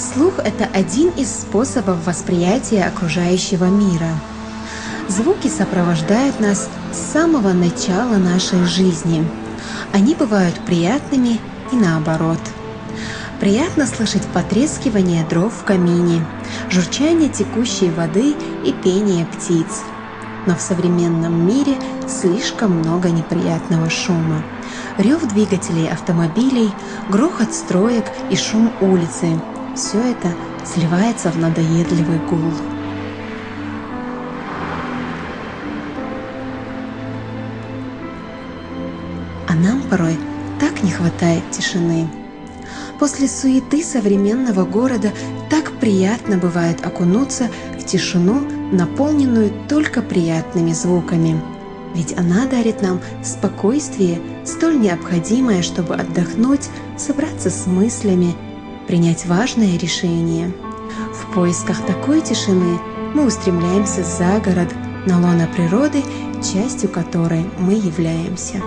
Слух – это один из способов восприятия окружающего мира. Звуки сопровождают нас с самого начала нашей жизни. Они бывают приятными и наоборот. Приятно слышать потрескивание дров в камине, журчание текущей воды и пение птиц. Но в современном мире слишком много неприятного шума. Рев двигателей автомобилей, грохот строек и шум улицы – все это сливается в надоедливый гул. А нам порой так не хватает тишины. После суеты современного города так приятно бывает окунуться в тишину, наполненную только приятными звуками. Ведь она дарит нам спокойствие, столь необходимое, чтобы отдохнуть, собраться с мыслями, принять важное решение. В поисках такой тишины мы устремляемся за город, на лоно природы, частью которой мы являемся.